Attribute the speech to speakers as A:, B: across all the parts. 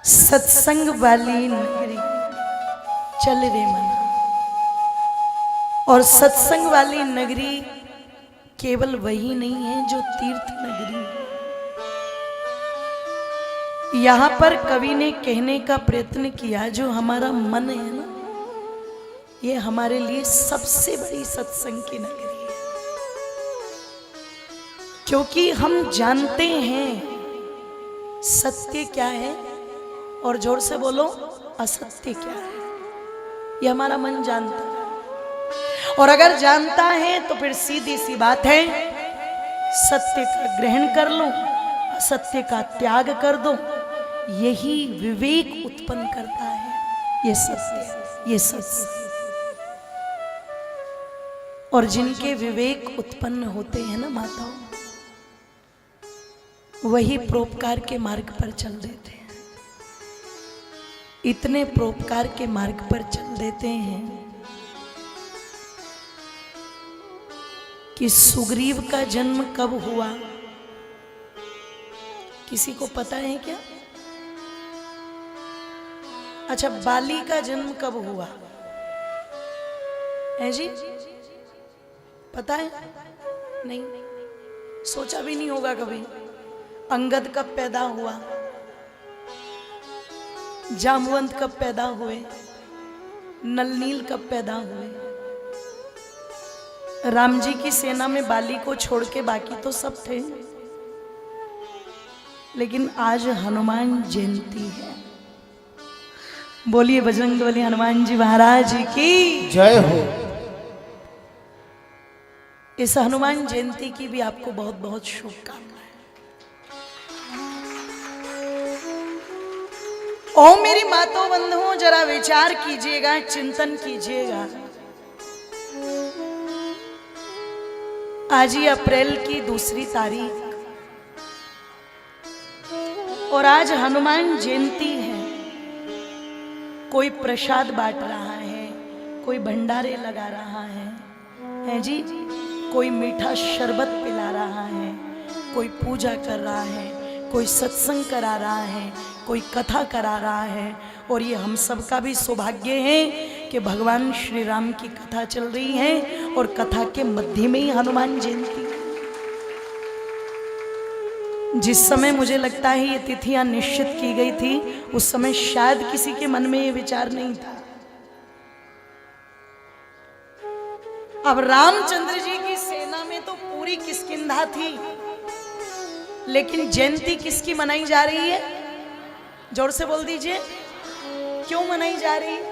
A: सत्संग वाली नगरी चल रे मना। और सत्संग वाली नगरी केवल वही नहीं है जो तीर्थ नगरी है। यहां पर कवि ने कहने का प्रयत्न किया जो हमारा मन है ना, ये हमारे लिए सबसे बड़ी सत्संग की नगरी है। क्योंकि हम जानते हैं सत्य क्या है, और जोर से बोलो असत्य क्या है। ये हमारा मन जानता है, और अगर जानता है तो फिर सीधी सी बात है, सत्य का ग्रहण कर लो, असत्य का त्याग कर दो। यही विवेक उत्पन्न करता है। ये सत्य, ये सत्य। और जिनके विवेक उत्पन्न होते हैं ना माताओं, वही परोपकार के मार्ग पर चल देते हैं। इतने परोपकार के मार्ग पर चल देते हैं कि सुग्रीव का जन्म कब हुआ, किसी को पता है क्या? अच्छा, बाली का जन्म कब हुआ है जी? पता है? नहीं, सोचा भी नहीं होगा कभी। अंगद कब पैदा हुआ, जामवंत कब पैदा हुए, नलनील कब पैदा हुए। राम जी की सेना में बाली को छोड़ के बाकी तो सब थे। लेकिन आज हनुमान जयंती है। बोलिए बजरंग बली हनुमान जी महाराज की
B: जय हो।
A: इस हनुमान जयंती की भी आपको बहुत बहुत शुभकामनाएं। ओ मेरी मातों बंधुओं, जरा विचार कीजिएगा, चिंतन कीजिएगा। आज ही अप्रैल की 2 तारीख, और आज हनुमान जयंती है। कोई प्रसाद बांट रहा है, कोई भंडारे लगा रहा है जी, कोई मीठा शरबत पिला रहा है, कोई पूजा कर रहा है, कोई सत्संग करा रहा है, कोई कथा करा रहा है। और ये हम सब का भी सौभाग्य है कि भगवान श्री राम की कथा चल रही है, और कथा के मध्य में ही हनुमान जयंती। जिस समय मुझे लगता है ये तिथियां निश्चित की गई थी, उस समय शायद किसी के मन में ये विचार नहीं था। अब रामचंद्र जी की सेना में तो पूरी किष्किंधा थी, लेकिन जयंती किसकी मनाई जा रही है? जोर से बोल दीजिए, क्यों मनाई जा रही है?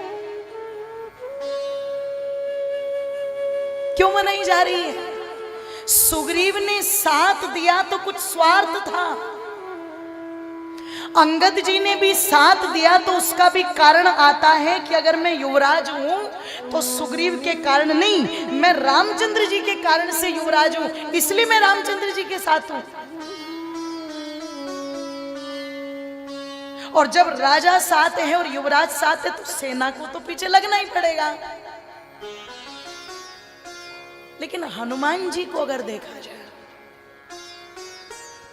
A: क्यों मनाई जा रही है? सुग्रीव ने साथ दिया तो कुछ स्वार्थ था, अंगद जी ने भी साथ दिया तो उसका भी कारण आता है कि अगर मैं युवराज हूं तो सुग्रीव के कारण नहीं, मैं रामचंद्र जी के कारण से युवराज हूं, इसलिए मैं रामचंद्र जी के साथ हूं। और जब राजा साथ है और युवराज साथ है तो सेना को तो पीछे लगना ही पड़ेगा। लेकिन हनुमान जी को अगर देखा जाए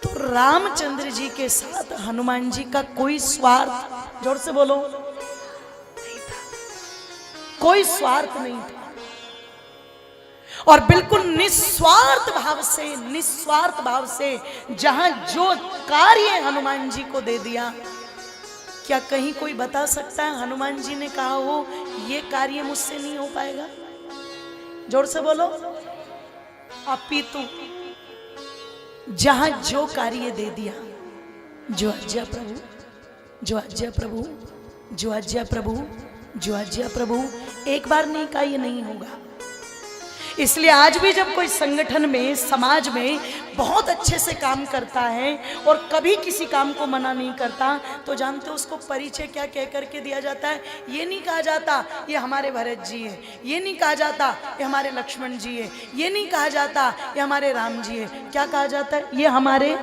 A: तो रामचंद्र जी के साथ हनुमान जी का कोई स्वार्थ, जोर से बोलो, नहीं था। कोई स्वार्थ नहीं था, और बिल्कुल निस्वार्थ भाव से जहां जो कार्य हनुमान जी को दे दिया, क्या कहीं कोई बता सकता है हनुमान जी ने कहा हो ये कार्य मुझसे नहीं हो पाएगा? जोर से बोलो। अपितु जहां जो कार्य दे दिया, जो आज्ञा प्रभु, जो आज्ञा प्रभु, जो आज्ञा प्रभु, जो आज्ञा प्रभु, एक बार नहीं कहा ये नहीं होगा। इसलिए आज भी जब कोई संगठन में, समाज में बहुत अच्छे से काम करता है और कभी किसी काम को मना नहीं करता, तो जानते हो उसको परिचय क्या कह करके दिया जाता है? ये नहीं कहा जाता ये हमारे भरत जी है, ये नहीं कहा जाता ये हमारे लक्ष्मण जी है, ये नहीं कहा जाता ये हमारे राम जी है। क्या कहा जाता है? ये हमारे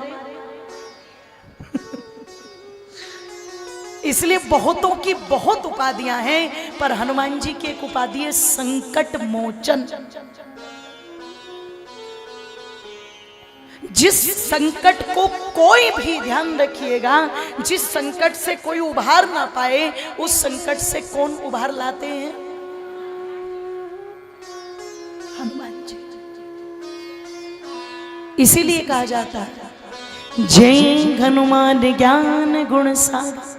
A: इसलिए बहुतों की बहुत उपाधियां हैं, पर हनुमान जी की एक उपाधि है संकट मोचन। जिस संकट को कोई भी, ध्यान रखिएगा, जिस संकट से कोई उबार ना पाए, उस संकट से कौन उबार लाते हैं? हनुमान जी। इसीलिए कहा जाता है, जय हनुमान ज्ञान गुण सागर,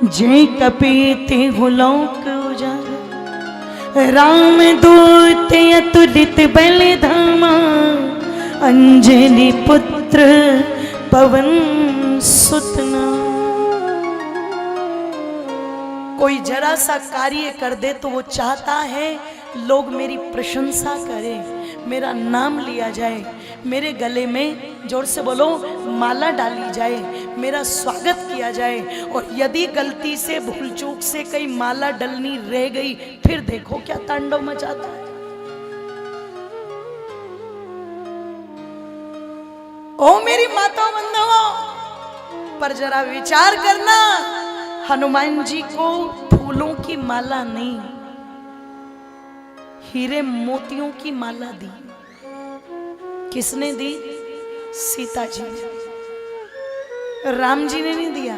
A: जय कपीति लोक उजागर, राम दूत अतुलित बल धामा, अंजनी पुत्र पवन सुत नाम। कोई जरा सा कार्य कर दे तो वो चाहता है लोग मेरी प्रशंसा करें, मेरा नाम लिया जाए, मेरे गले में, जोर से बोलो, माला डाली जाए, मेरा स्वागत किया जाए। और यदि गलती से, भूल चूक से कहीं माला डलनी रह गई, फिर देखो क्या तांडव मचाता है। ओ मेरी माता बंधुओं, पर जरा विचार करना, हनुमान जी को फूलों की माला नहीं, हीरे मोतियों की माला दी। किसने दी? सीता जी ने। राम जी ने नहीं दिया,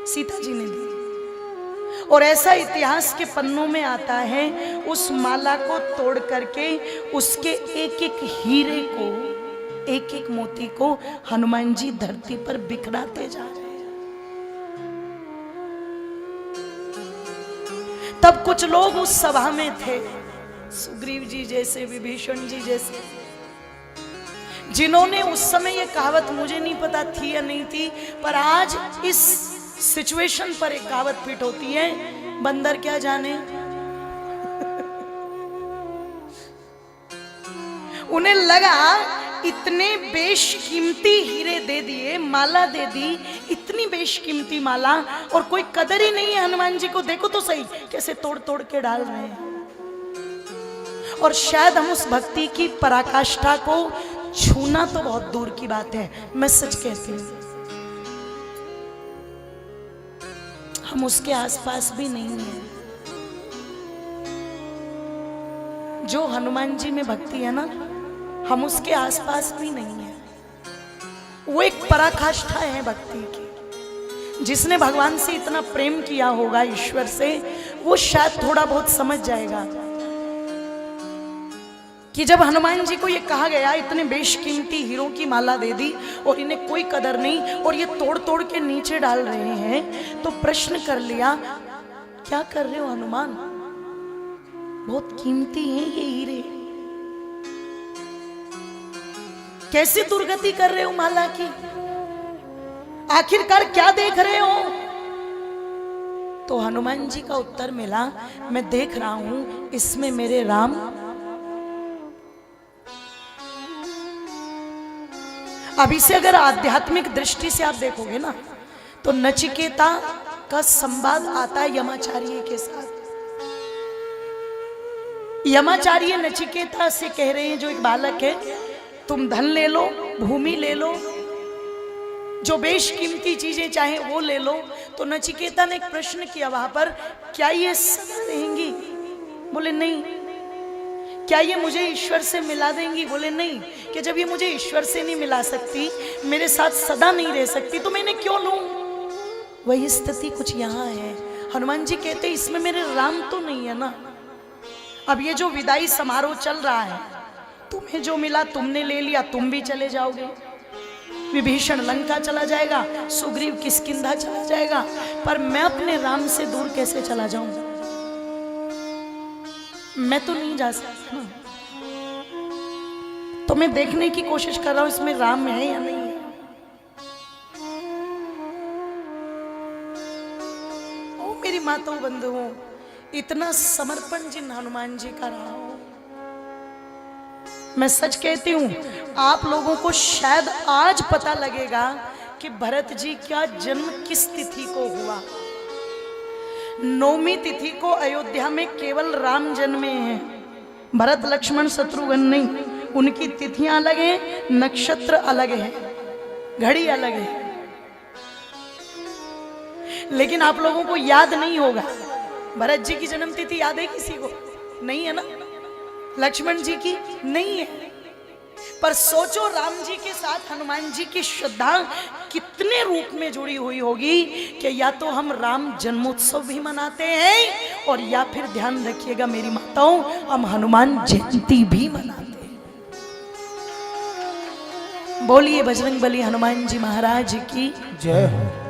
A: सीता जी ने दी। और ऐसा इतिहास के पन्नों में आता है, उस माला को तोड़ करके उसके एक एक हीरे को, एक एक मोती को हनुमान जी धरती पर बिखराते जा रहे हैं। तब कुछ लोग उस सभा में थे, सुग्रीव जी जैसे, विभीषण जी जैसे, जिन्होंने उस समय ये कहावत, मुझे नहीं पता थी या नहीं थी, पर आज इस सिचुएशन पर एक कहावत फिट होती है, बंदर क्या जाने। उन्हें लगा इतने बेशकीमती हीरे दे दिए, माला दे दी, इतनी बेशकीमती माला, और कोई कदर ही नहीं है हनुमान जी को। देखो तो सही कैसे तोड़ तोड़ के डाल रहे हैं। और शायद हम उस भक्ति की पराकाष्ठा को छूना तो बहुत दूर की बात है, मैं सच कहती हूं, हम उसके आसपास भी नहीं हैं। जो हनुमान जी में भक्ति है ना, हम उसके आसपास भी नहीं है। वो एक पराकाष्ठा है भक्ति की। जिसने भगवान से इतना प्रेम किया होगा, ईश्वर से, वो शायद थोड़ा बहुत समझ जाएगा कि जब हनुमान जी को ये कहा गया, इतने बेशकीमती हीरों की माला दे दी और इन्हें कोई कदर नहीं, और ये तोड़ तोड़ के नीचे डाल रहे हैं, तो प्रश्न कर लिया, क्या कर रहे हो हनुमान? बहुत कीमती हैं ये हीरे, कैसे दुर्गति कर रहे हो माला की? आखिरकार क्या देख रहे हो? तो हनुमान जी का उत्तर मिला, मैं देख रहा हूं इसमें मेरे राम, अभी से अगर आध्यात्मिक दृष्टि से आप देखोगे ना, तो नचिकेता का संवाद आता है यमाचार्य के साथ। यमाचार्य नचिकेता से कह रहे हैं, जो एक बालक है, तुम धन ले लो, भूमि ले लो, जो बेशकीमती चीजें चाहे वो ले लो। तो नचिकेता ने एक प्रश्न किया वहां पर, क्या ये सदा रहेंगी? बोले नहीं। क्या ये मुझे ईश्वर से मिला देंगी? बोले नहीं। कि जब ये मुझे ईश्वर से नहीं मिला सकती, मेरे साथ सदा नहीं रह सकती, तो मैं इन्हें क्यों लूं? वही स्थिति कुछ यहाँ है। हनुमान जी कहते, इसमें मेरे राम तो नहीं है ना। अब ये जो विदाई समारोह चल रहा है, तुम्हें जो मिला तुमने ले लिया, तुम भी चले जाओगे, विभीषण लंका चला जाएगा, सुग्रीव किष्किंधा चला जाएगा, पर मैं अपने राम से दूर कैसे चला जाऊं? मैं तो नहीं जा सकता ना। तो मैं देखने की कोशिश कर रहा हूं इसमें राम है या नहीं है। ओ मेरी माताओं बंधुओं, इतना समर्पण जिन हनुमान जी का रहा हो, मैं सच कहती हूं, आप लोगों को शायद आज पता लगेगा कि भरत जी का जन्म किस तिथि को हुआ। 9वीं तिथि को अयोध्या में केवल राम जन्मे हैं, भरत लक्ष्मण शत्रुघ्न नहीं। उनकी तिथियां अलग हैं, नक्षत्र अलग है, घड़ी अलग है। लेकिन आप लोगों को याद नहीं होगा, भरत जी की जन्म तिथि याद है किसी को? नहीं है ना। लक्ष्मण जी की नहीं है। पर सोचो राम जी के साथ हनुमान जी की श्रद्धा कितने रूप में जुड़ी हुई होगी कि या तो हम राम जन्मोत्सव भी मनाते हैं और या फिर ध्यान रखिएगा मेरी माताओं, हम हनुमान जयंती भी मनाते हैं। बोलिए बजरंग बली हनुमान जी महाराज की
B: जय हो।